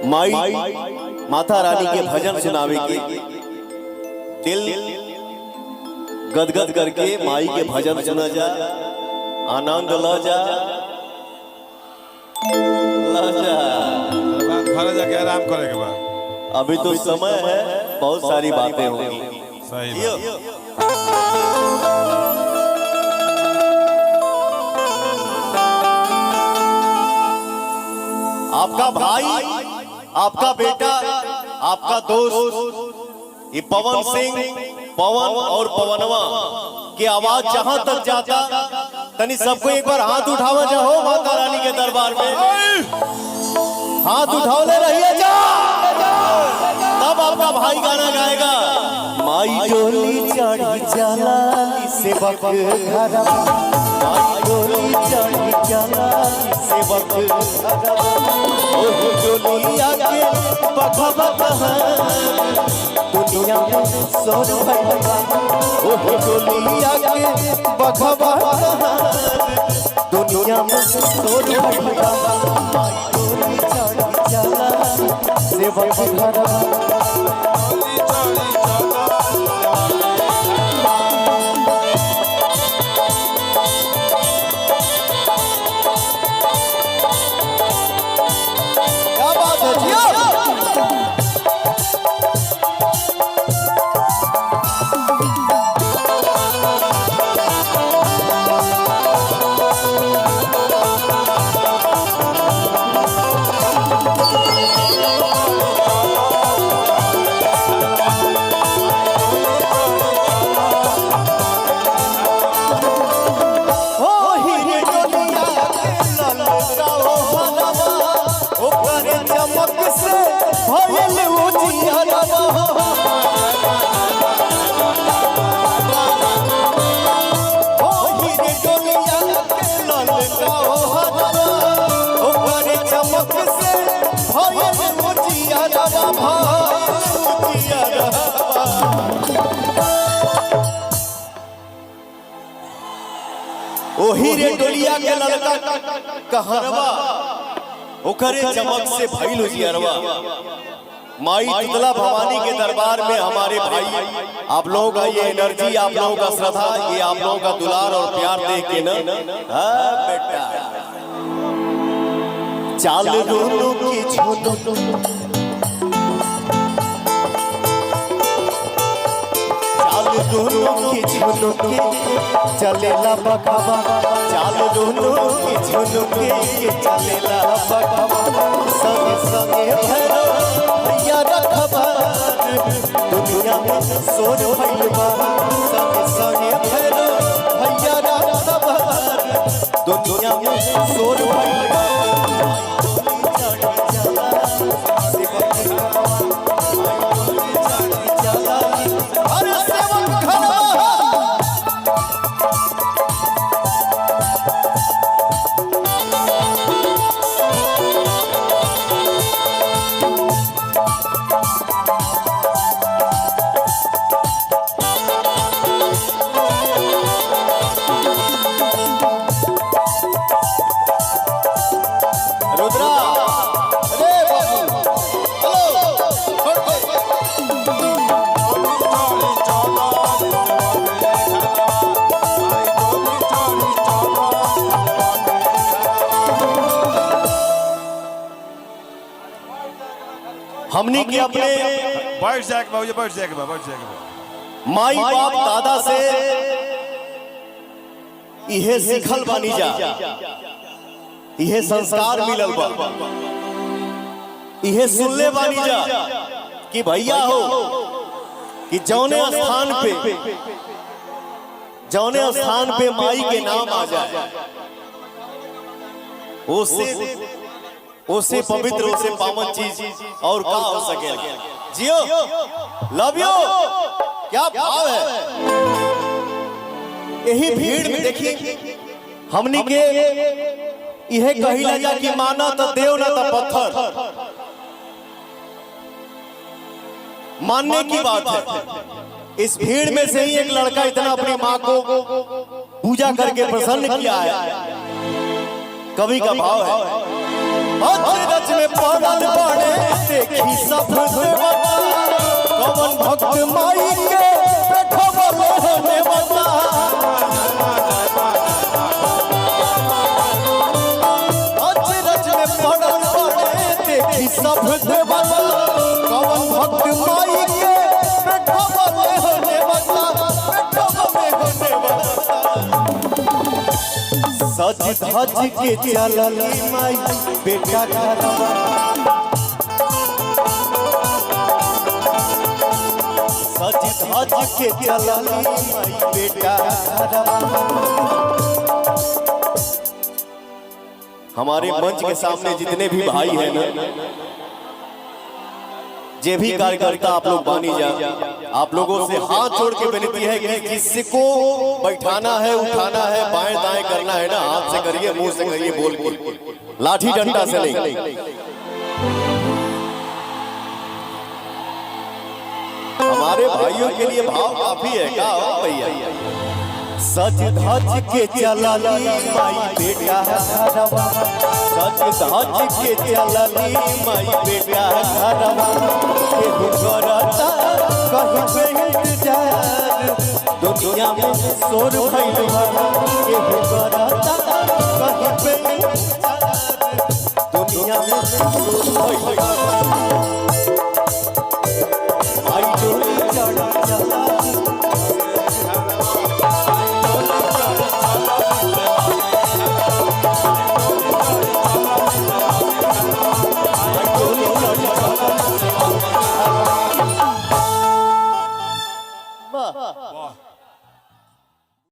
माई माता रानी के भजन सुनावे के दिल गदगद करके माई के भजन सुना जा, आनंद ल जा, घर जाके आराम करे के बाद। अभी तो समय है, बहुत सारी बातें होंगी। सही आपका भाई, आपका बेटा, आपका दोस्त ये पवन सिंह, पवन और पवनवा की आवाज जहां तक जाता, तनी सबको एक बार हाथ उठावा जाओ माता रानी के दरबार में। हाथ उठाओले रहिए जा, तब आपका भाई गाना गाएगा। माई डोली चढ़ी जाला सेवक घरा, माई डोली चढ़ी जाला सेवक घरा, ओह डोली आके बखबा दुनिया में सोर भइला, ओह डोली आके बखबा दुनिया में सोर भइला, माई डोली चढ़ी जाला सेवक घरा। ओही रे डोलिया के ललका कहरवा, ओकरे चमक से भइल जियरवा। माई तुतला भवानी के दरबार में हमारे भाई, आप लोगों का ये एनर्जी, आप लोगों का श्रद्धा, ये आप लोगों का दुलार और प्यार देख के ना, हाँ बेटा चाल दोनों की छोटो दोनों की छोटो के चलेला बकवा, चाल दोनों की छोटो के चलेला बकवा, संगे संगे भैरो भैया रखबा दुनिया में सोर भइलबा, संगे संगे भैरो भैया रखबा दुनिया में सोर भइलबा। हमनी के अपने बैठ जाके माई बाप दादा से इहे सीखल बानी जा, इहे संस्कार मिलल बा, इहे सुनले बानी जा कि भैया हो कि जौने स्थान पे माई के नाम आ जाए, उससे पवित्र, उससे पावन चीज और क्या हो सके। जियो, लव यू, क्या भाव है। यही भीड़ में देखिए हमनी के यह कहिला जा कि माना तो देव ना तो पत्थर, मानने की बात है। इस भीड़ में से ही एक लड़का इतना अपनी माँ को पूजा करके प्रसन्न किया है। कवि का भाव है, में पड़ल पड़े देखी सब देवता कवन भक्त माई के बैठवले होने बता अचरज में पड़ल पड़े देखी सब देवता कवन भक्त माई के बैठवले होने बता बैठवले होने बता सज धज के चलली माई बेटा घरवा सज धज के चलली माई बेटा घरवा। हमारे मंच के सामने जितने भी भाई हैं ना, जे भी कार्यकर्ता आप लोग बानी जा, आप लोगों से हाथ जोड़ के विनती है कि किसको बैठाना है उठाना है बाएं दाएं करना है ना, हाथ से करिए मुंह से करिए बोल के, लाठी डंडा से नहीं। हमारे भाइयों के लिए भाव काफी है क्या हो भैया। सज धज के चलली माई बेटा घरवा सज धज के चलली माई बेटा घरवा केहू करता कहीं इंतजार दुनिया में शोर भइल बा केहू करता